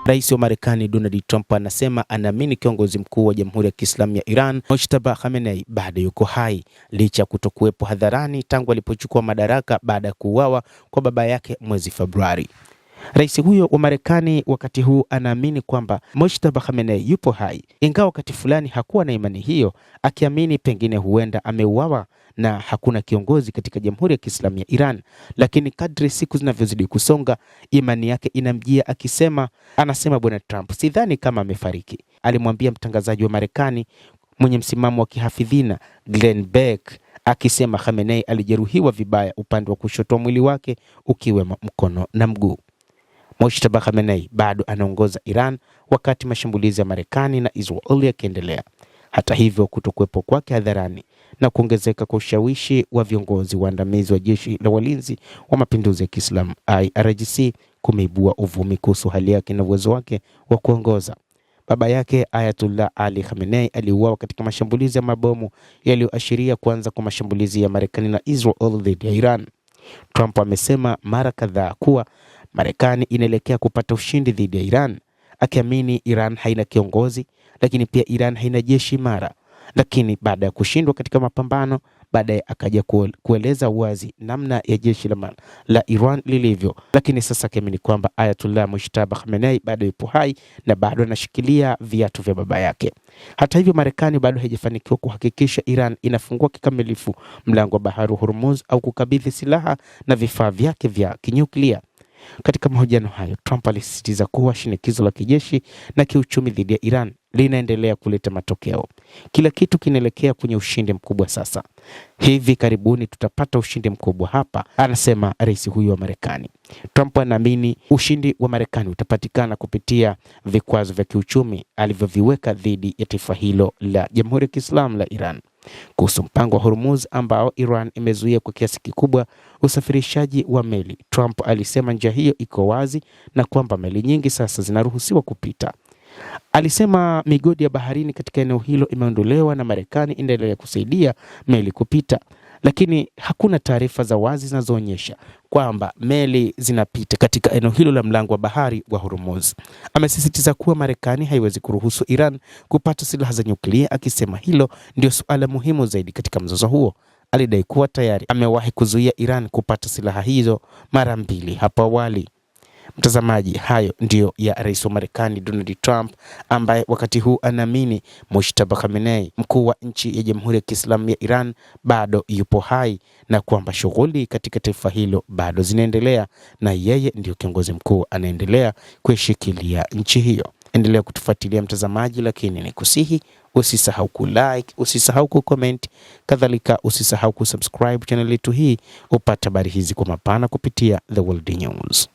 Rais wa Marekani Donald Trump anasema anaamini kiongozi mkuu wa Jamhuri ya Kiislamu ya Iran Mojtaba Khamenei bado yuko hai licha ya kutokuwepo hadharani tangu alipochukua madaraka baada ya kuuawa kwa baba yake mwezi Februari. Rais huyo wa Marekani wakati huu anaamini kwamba Mojtaba Khamenei yupo hai, ingawa wakati fulani hakuwa na imani hiyo, akiamini pengine huenda ameuawa na hakuna kiongozi katika Jamhuri ya Kiislamu ya Iran. Lakini kadri siku zinavyozidi kusonga, imani yake inamjia anasema Bwana Trump, sidhani kama amefariki. Alimwambia mtangazaji wa Marekani mwenye msimamo wa kihafidhina Glenn Beck, akisema Khamenei alijeruhiwa vibaya upande wa kushoto wa mwili wake ukiwemo mkono na mguu. Mojtaba Khamenei bado anaongoza Iran wakati mashambulizi ya Marekani na Israel yakiendelea. Hata hivyo, kutokuwepo kwake hadharani na kuongezeka kwa ushawishi wa viongozi waandamizi wa jeshi la walinzi wa mapinduzi ya Kiislamu IRGC kumeibua uvumi kuhusu hali yake na uwezo wake wa kuongoza. Baba yake Ayatollah Ali Khamenei aliuawa katika mashambulizi ya mabomu yaliyoashiria kuanza kwa mashambulizi ya Marekani na Israel dhidi ya Iran. Trump amesema mara kadhaa kuwa Marekani inaelekea kupata ushindi dhidi ya Iran, akiamini Iran haina kiongozi, lakini pia Iran haina jeshi imara. Lakini baada ya kushindwa katika mapambano, baadaye akaja kueleza wazi namna ya jeshi la Iran lilivyo. Lakini sasa akiamini kwamba Ayatollah Mojtaba Khamenei bado yupo hai na bado anashikilia viatu vya baba yake. Hata hivyo, Marekani bado haijafanikiwa kuhakikisha Iran inafungua kikamilifu mlango wa bahari wa Hormuz au kukabidhi silaha na vifaa vyake vya kinyuklia. Katika mahojiano hayo, Trump alisisitiza kuwa shinikizo la kijeshi na kiuchumi dhidi ya Iran linaendelea kuleta matokeo. Kila kitu kinaelekea kwenye ushindi mkubwa sasa. Hivi karibuni tutapata ushindi mkubwa hapa, anasema rais huyu wa Marekani. Trump anaamini ushindi wa Marekani utapatikana kupitia vikwazo vya kiuchumi alivyoviweka dhidi ya taifa hilo la Jamhuri ya Kiislamu la Iran. Kuhusu mpango wa Hormuz ambao Iran imezuia kwa kiasi kikubwa usafirishaji wa meli, Trump alisema njia hiyo iko wazi na kwamba meli nyingi sasa zinaruhusiwa kupita. Alisema migodi ya baharini katika eneo hilo imeondolewa na Marekani inaendelea kusaidia meli kupita, lakini hakuna taarifa za wazi zinazoonyesha kwamba meli zinapita katika eneo hilo la mlango wa bahari wa Hormuz. Amesisitiza kuwa Marekani haiwezi kuruhusu Iran kupata silaha za nyuklia, akisema hilo ndio suala muhimu zaidi katika mzozo huo. Alidai kuwa tayari amewahi kuzuia Iran kupata silaha hizo mara 2 hapo awali. Mtazamaji, hayo ndio ya rais wa Marekani Donald Trump, ambaye wakati huu anaamini Mojtaba Khamenei, mkuu wa nchi ya Jamhuri ya Kiislamu ya Iran, bado yupo hai na kwamba shughuli katika taifa hilo bado zinaendelea na yeye ndio kiongozi mkuu anaendelea kuishikilia nchi hiyo. Endelea kutufuatilia mtazamaji, lakini nikusihi usisahau kulike, usisahau kucomment, kadhalika usisahau kusubscribe channel yetu hii upate habari hizi kwa mapana kupitia The World News.